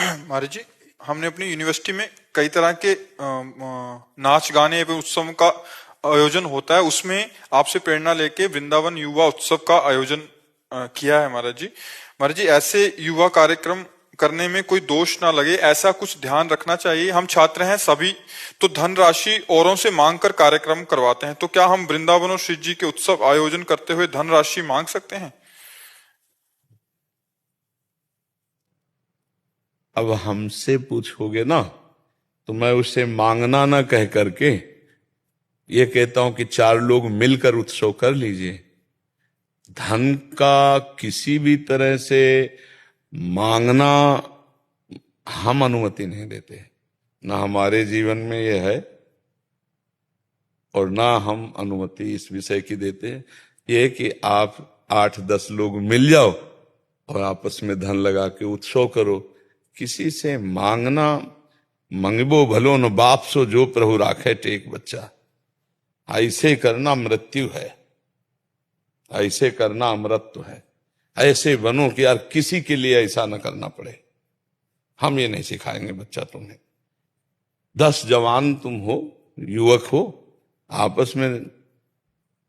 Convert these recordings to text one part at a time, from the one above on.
महाराज जी, हमने अपनी यूनिवर्सिटी में कई तरह के नाच गाने एवं उत्सव का आयोजन होता है। उसमें आपसे प्रेरणा लेके वृंदावन युवा उत्सव का आयोजन किया है। महाराज जी, ऐसे युवा कार्यक्रम करने में कोई दोष ना लगे, ऐसा कुछ ध्यान रखना चाहिए। हम छात्र हैं सभी, तो धनराशि औरों से मांग कर कार्यक्रम करवाते हैं, तो क्या हम वृंदावन और श्री जी के उत्सव आयोजन करते हुए धनराशि मांग सकते हैं? अब हमसे पूछोगे ना तो मैं उससे मांगना ना कह करके ये कहता हूं कि 4 लोग मिलकर उत्सव कर लीजिए। धन का किसी भी तरह से मांगना हम अनुमति नहीं देते, ना हमारे जीवन में ये है और ना हम अनुमति इस विषय की देते हैं। ये कि आप 8-10 लोग मिल जाओ और आपस में धन लगा के उत्सव करो। किसी से मांगना, मंगबो भलो न बाप सो जो प्रभु राखे टेक बच्चा, ऐसे करना मृत्यु है, ऐसे करना अमृत है। ऐसे बनो कि यार किसी के लिए ऐसा न करना पड़े। हम ये नहीं सिखाएंगे बच्चा तुम्हें। 10 जवान तुम हो, युवक हो, आपस में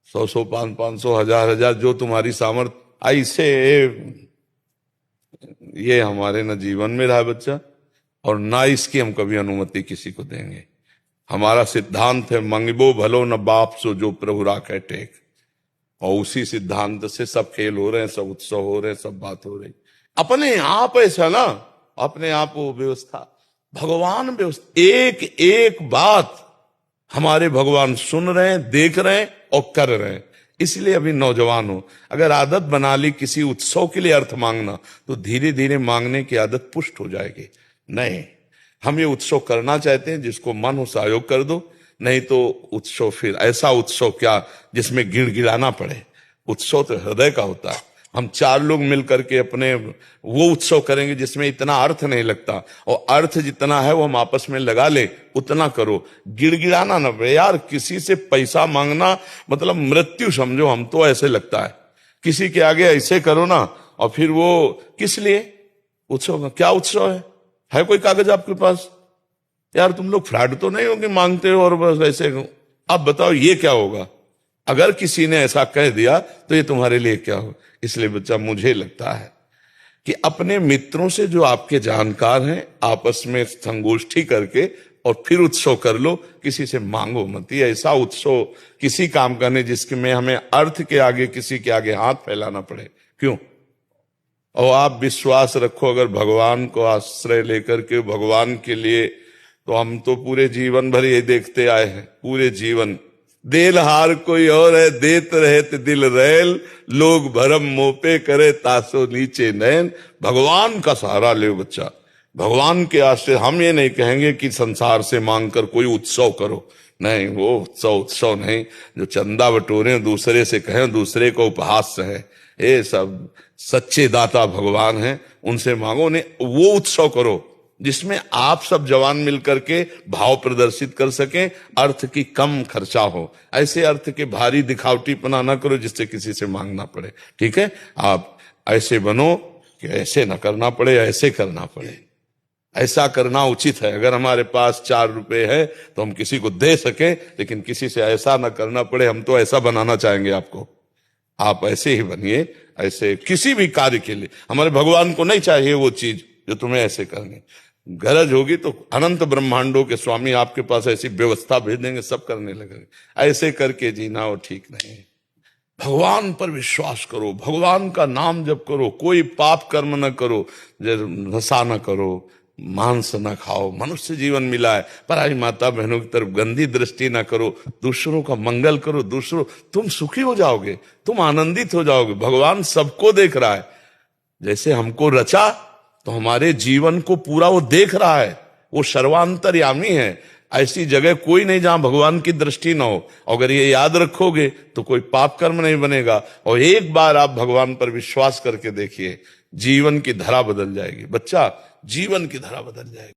100-100, 500, 1000 जो तुम्हारी सामर्थ्य, ऐसे ये हमारे न जीवन में रहा बच्चा, और ना इसकी हम कभी अनुमति किसी को देंगे। हमारा सिद्धांत है मंगबो भलो न बाप सो जो प्रभु राखे टेक, और उसी सिद्धांत से सब खेल हो रहे हैं, सब उत्सव हो रहे हैं, सब बात हो रही। अपने आप ऐसा ना, अपने आप वो व्यवस्था, भगवान व्यवस्था, एक एक बात हमारे भगवान सुन रहे हैं, देख रहे हैं और कर रहे हैं। इसलिए अभी नौजवान हो, अगर आदत बना ली किसी उत्सव के लिए अर्थ मांगना, तो धीरे धीरे मांगने की आदत पुष्ट हो जाएगी। नहीं, हम ये उत्सव करना चाहते हैं, जिसको मन हो सहयोग कर दो, नहीं तो उत्सव फिर ऐसा उत्सव क्या जिसमें गिड़गिड़ाना पड़े। उत्सव तो हृदय का होता है। हम 4 लोग मिलकर के अपने वो उत्सव करेंगे जिसमें इतना अर्थ नहीं लगता, और अर्थ जितना है वो हम आपस में लगा ले, उतना करो। गिड़गिड़ाना ना पड़े यार। किसी से पैसा मांगना मतलब मृत्यु समझो, हम तो ऐसे लगता है। किसी के आगे ऐसे करो ना, और फिर वो किस लिए उत्सव? क्या उत्सव है कोई कागज आपके पास? यार तुम लोग फ्रॉड तो नहीं हो कि मांगते हो और बस ऐसे। अब बताओ ये क्या होगा? अगर किसी ने ऐसा कह दिया तो ये तुम्हारे लिए क्या हो? इसलिए बच्चा, मुझे लगता है कि अपने मित्रों से जो आपके जानकार हैं, आपस में संगोष्ठी करके और फिर उत्सव कर लो। किसी से मांगो मत। ये ऐसा उत्सव किसी काम करने जिसके में हमें अर्थ के आगे किसी के आगे हाथ फैलाना पड़े, क्यों? और आप विश्वास रखो, अगर भगवान को आश्रय लेकर के भगवान के लिए, तो हम तो पूरे जीवन भर ये देखते आए हैं। पूरे जीवन देल हार कोई और है, देत रहत दिल रैल, लोग भरम मोपे करे तासो नीचे नैन। भगवान का सहारा ले बच्चा, भगवान के आश्रय। हम ये नहीं कहेंगे कि संसार से मांगकर कोई उत्सव करो, नहीं, वो उत्सव नहीं। जो चंदा बटोरे दूसरे से कहें, दूसरे को उपहास है, ये सब सच्चे दाता भगवान हैं, उनसे मांगो। नहीं, वो उत्सव करो जिसमें आप सब जवान मिलकर के भाव प्रदर्शित कर सकें, अर्थ की कम खर्चा हो। ऐसे अर्थ के भारी दिखावटीपना ना करो जिससे किसी से मांगना पड़े। ठीक है, आप ऐसे बनो कि ऐसे ना करना पड़े, ऐसे करना पड़े। ऐसा करना उचित है। अगर हमारे पास 4 रुपए है तो हम किसी को दे सकें, लेकिन किसी से ऐसा ना करना पड़े। हम तो ऐसा बनाना चाहेंगे आपको, आप ऐसे ही बनिए। ऐसे किसी भी कार्य के लिए हमारे भगवान को नहीं चाहिए वो चीज जो तुम्हें ऐसे करनी। गरज होगी तो अनंत ब्रह्मांडों के स्वामी आपके पास ऐसी व्यवस्था भेज देंगे, सब करने लगेंगे। ऐसे करके जीना वो ठीक नहीं। भगवान पर विश्वास करो, भगवान का नाम जप करो, कोई पाप कर्म न करो, नशा न करो, मांस न खाओ। मनुष्य जीवन मिला है, पराई माता बहनों की तरफ गंदी दृष्टि ना करो, दूसरों का मंगल करो। दूसरों, तुम सुखी हो जाओगे, तुम आनंदित हो जाओगे। भगवान सबको देख रहा है। जैसे हमको रचा तो हमारे जीवन को पूरा वो देख रहा है, वो सर्वांतर्यामी है। ऐसी जगह कोई नहीं जहां भगवान की दृष्टि ना हो। अगर ये याद रखोगे तो कोई पाप कर्म नहीं बनेगा। और एक बार आप भगवान पर विश्वास करके देखिए, जीवन की धरा बदल जाएगी बच्चा, जीवन की धरा बदल जाएगी।